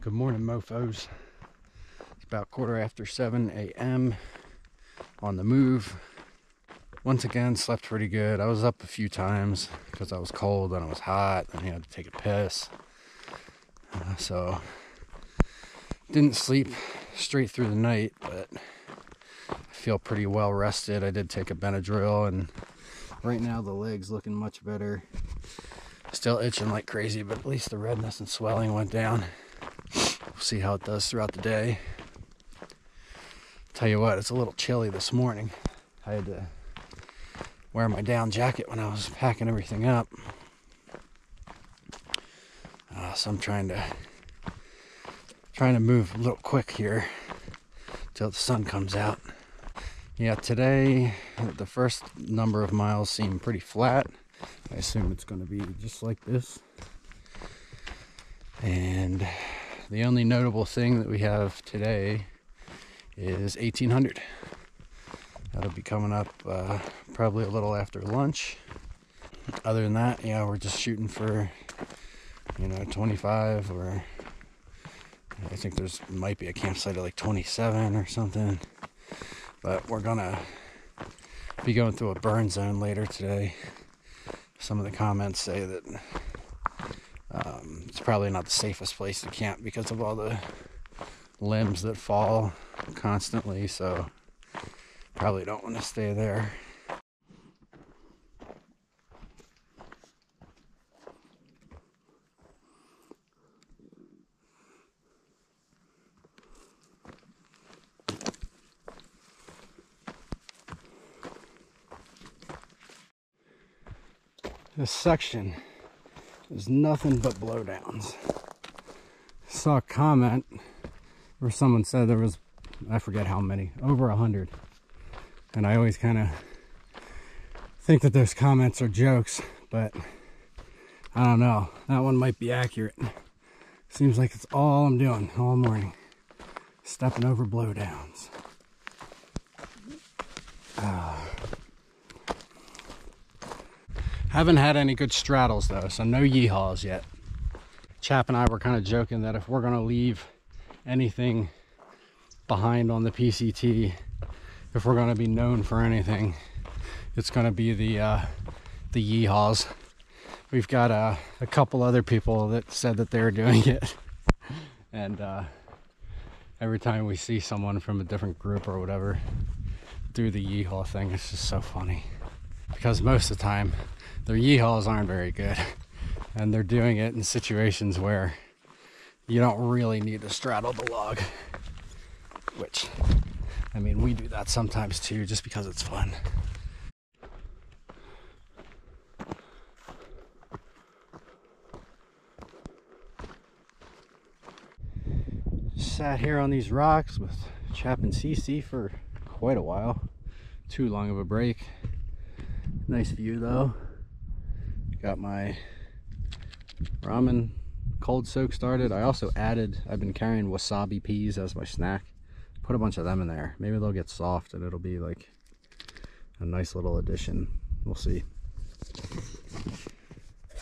Good morning, mofos. It's about 7:15 a.m. on the move. Once again, slept pretty good. I was up a few times because I was cold and I was hot and I had to take a piss. So didn't sleep straight through the night, but I feel pretty well rested. I did take a Benadryl and right now the leg's looking much better. Still itching like crazy, but at least the redness and swelling went down. We'll see how it does throughout the day. Tell you what, it's a little chilly this morning. I had to wear my down jacket when I was packing everything up. So I'm trying to move a little quick here till the sun comes out. Yeah, today the first number of miles seem pretty flat. I assume it's going to be just like this. And the only notable thing that we have today is 1800. That'll be coming up probably a little after lunch. Other than that, yeah, we're just shooting for 25, or I think might be a campsite at like 27 or something. But we're gonna be going through a burn zone later today. Some of the comments say that it's probably not the safest place to camp because of all the limbs that fall constantly, so probably don't want to stay there. This section is nothing but blowdowns. I saw a comment where someone said there was, I forget how many, over 100. And I always kind of think that those comments are jokes, but I don't know. That one might be accurate. Seems like it's all I'm doing all morning. Stepping over blowdowns. Haven't had any good straddles though, so no yeehaws yet. Chap and I were kind of joking that if we're gonna leave anything behind on the PCT, if we're gonna be known for anything, it's gonna be the yeehaws. We've got a couple other people that said that they're doing it, and every time we see someone from a different group or whatever do the yeehaw thing, it's just so funny because most of the time their yeehaws aren't very good, and they're doing it in situations where you don't really need to straddle the log, which, I mean, we do that sometimes too, just because it's fun. Sat here on these rocks with Chap and CC for quite a while. Too long of a break. Nice view though. Got my ramen cold soak started. I also added, I've been carrying wasabi peas as my snack. Put a bunch of them in there. Maybe they'll get soft and it'll be like a nice little addition. We'll see.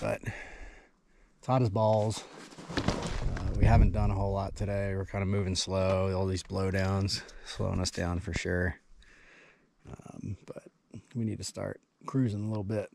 But it's hot as balls. We haven't done a whole lot today. We're kind of moving slow. All these blowdowns slowing us down for sure. But we need to start cruising a little bit.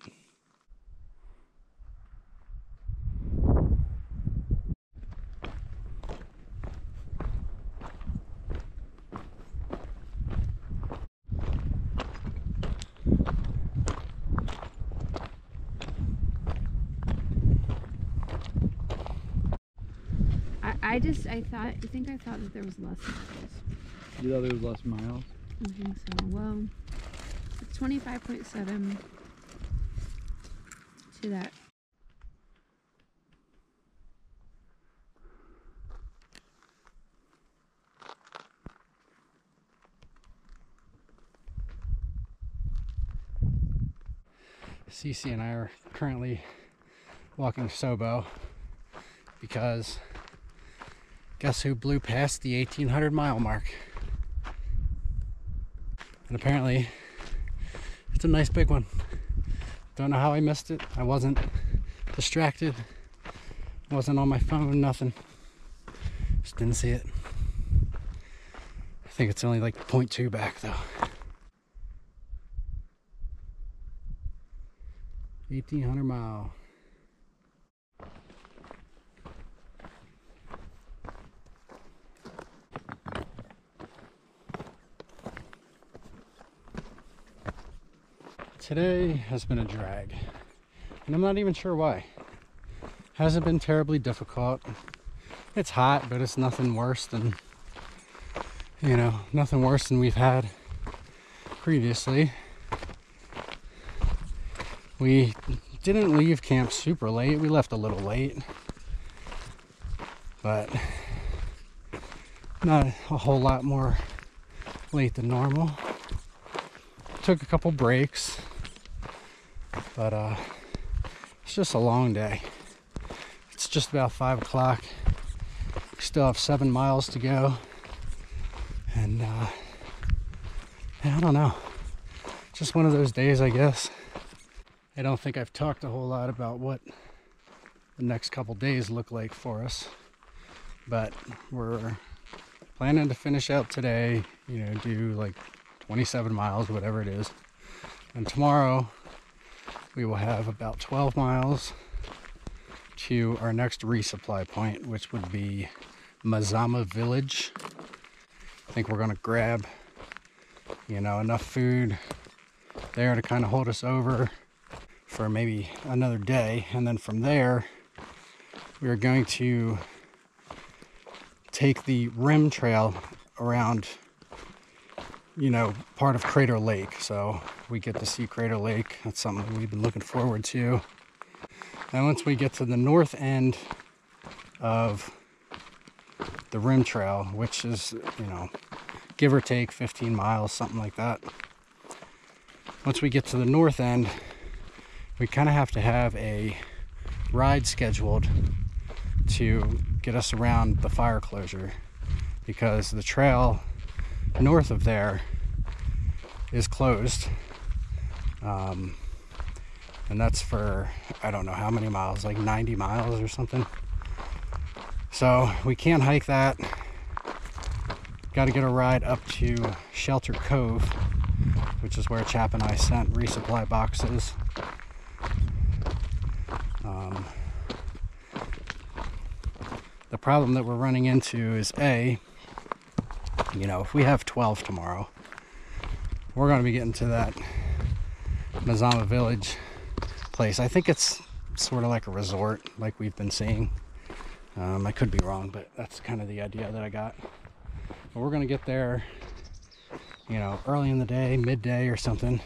I think I thought that there was less miles. You thought there was less miles? I think so. Well, it's 25.7 to that. CC and I are currently walking Sobo because guess who blew past the 1800 mile mark? And apparently it's a nice big one. Don't know how I missed it. I wasn't distracted. Wasn't on my phone, nothing. Just didn't see it. I think it's only like 0.2 back though. 1,800 mile. Today has been a drag, and I'm not even sure why. Hasn't been terribly difficult. It's hot, but it's nothing worse than, nothing worse than we've had previously. We didn't leave camp super late. We left a little late, but not a whole lot more late than normal. Took a couple breaks, but it's just a long day. It's just about 5 o'clock. We still have 7 miles to go, and I don't know. Just one of those days, I guess. I don't think I've talked a whole lot about what the next couple days look like for us, but we're planning to finish out today, do like 27 miles, whatever it is. And tomorrow we will have about 12 miles to our next resupply point, which would be Mazama Village. I think we're gonna grab, enough food there to kind of hold us over for maybe another day. And then from there, we are going to take the rim trail around, part of Crater Lake. So we get to see Crater Lake. That's something we've been looking forward to. And once we get to the north end of the rim trail, which is, give or take 15 miles, something like that. Once we get to the north end, we kind of have to have a ride scheduled to get us around the fire closure, because the trail north of there is closed, and that's for I don't know how many miles, like 90 miles or something. So we can't hike that. Got to get a ride up to Shelter Cove, which is where Chap and I sent resupply boxes. The problem that we're running into is if we have 12 tomorrow, we're going to be getting to that Mazama Village place. I think it's sort of like a resort, like we've been seeing. I could be wrong, but that's kind of the idea that I got. But we're going to get there, early in the day, midday or something.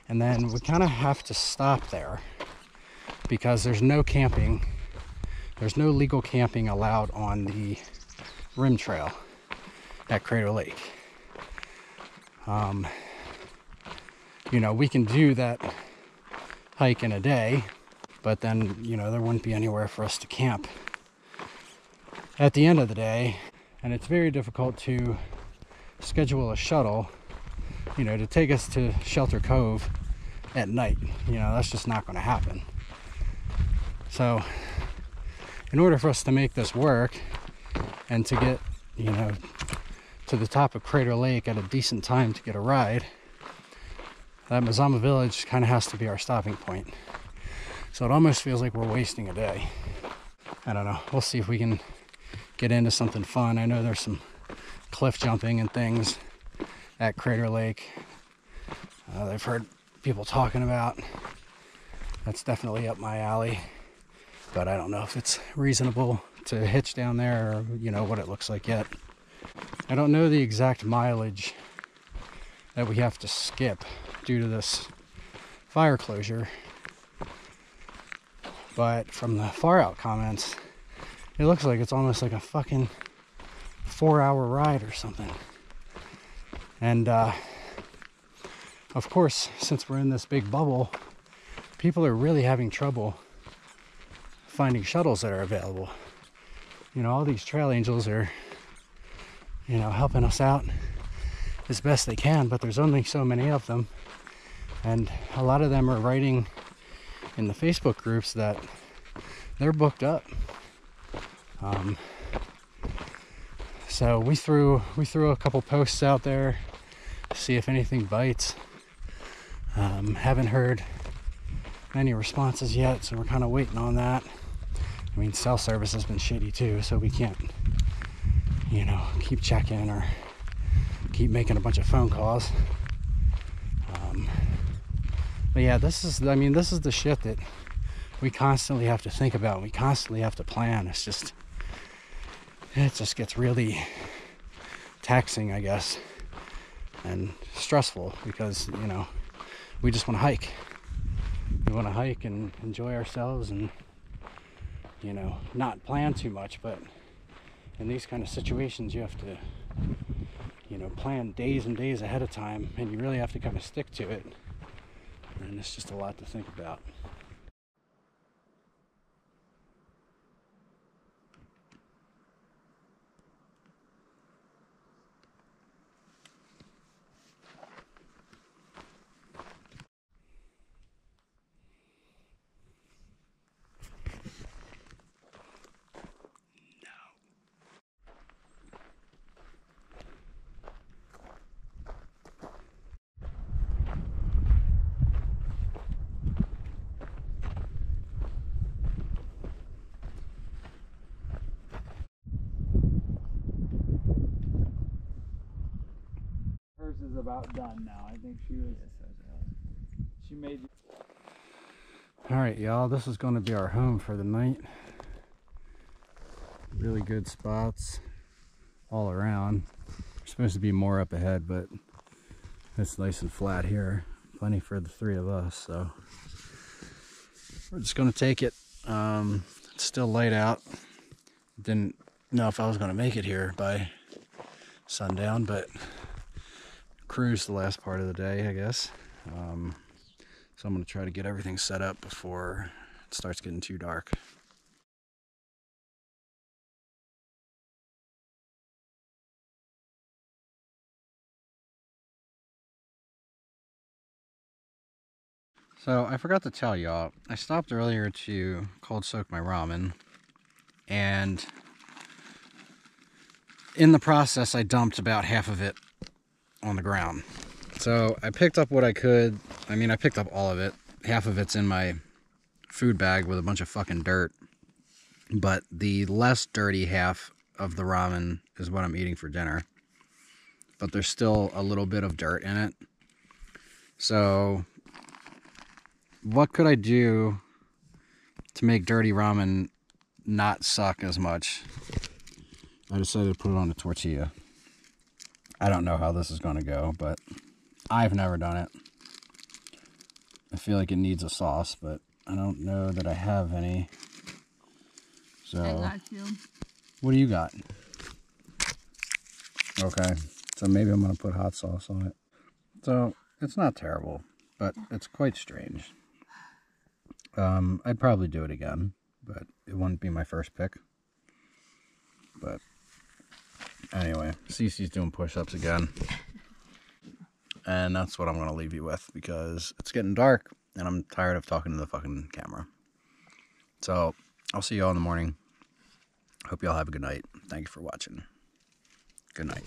And then we kind of have to stop there because there's no camping. There's no legal camping allowed on the rim trail at Crater Lake. We can do that hike in a day, but then, there wouldn't be anywhere for us to camp at the end of the day. And it's very difficult to schedule a shuttle, to take us to Shelter Cove at night. That's just not going to happen. So in order for us to make this work and to get, to the top of Crater Lake at a decent time to get a ride, that Mazama Village kind of has to be our stopping point. So it almost feels like we're wasting a day. I don't know. We'll see if we can get into something fun. I know there's some cliff jumping and things at Crater Lake. I've heard people talking about. That's definitely up my alley. But I don't know if it's reasonable to hitch down there or, what it looks like yet. I don't know the exact mileage that we have to skip due to this fire closure. But from the far out comments, it looks like it's almost like a fucking 4-hour ride or something. And of course, since we're in this big bubble, people are really having trouble finding shuttles that are available. All these trail angels are, helping us out as best they can, but there's only so many of them. And a lot of them are writing in the Facebook groups that they're booked up. So we threw a couple posts out there to see if anything bites. Haven't heard any responses yet, so we're kind of waiting on that. I mean, cell service has been shitty too, so we can't, you know, keep checking or keep making a bunch of phone calls. But yeah, this is the shit that we constantly have to think about. We constantly have to plan. It just gets really taxing, I guess, and stressful because, you know, we just want to hike. We want to hike and enjoy ourselves and, you know, not plan too much. But in these kind of situations, you have to, you know, plan days and days ahead of time, and you really have to kind of stick to it. And it's just a lot to think about. Hers is about done now. I think she made. All right, y'all, this is going to be our home for the night. Really good spots all around. There's supposed to be more up ahead, but it's nice and flat here. Plenty for the three of us, so we're just going to take it. It's still light out. Didn't know if I was going to make it here by sundown, but cruise the last part of the day, I guess. So I'm going to try to get everything set up before it starts getting too dark. So I forgot to tell y'all, I stopped earlier to cold soak my ramen, and in the process I dumped about half of it on the ground. So I picked up what I could. I mean, I picked up all of it. Half of it's in my food bag with a bunch of fucking dirt, but the less dirty half of the ramen is what I'm eating for dinner, but there's still a little bit of dirt in it. So what could I do to make dirty ramen not suck as much? I decided to put it on a tortilla. I don't know how this is going to go, but I've never done it. I feel like it needs a sauce, but I don't know that I have any. So, I got you. What do you got? Okay, so maybe I'm going to put hot sauce on it. So, it's not terrible, but it's quite strange. I'd probably do it again, but it wouldn't be my first pick. But anyway, Cece's doing push-ups again. And that's what I'm going to leave you with, because it's getting dark and I'm tired of talking to the fucking camera. So I'll see y'all in the morning. Hope y'all have a good night. Thank you for watching. Good night.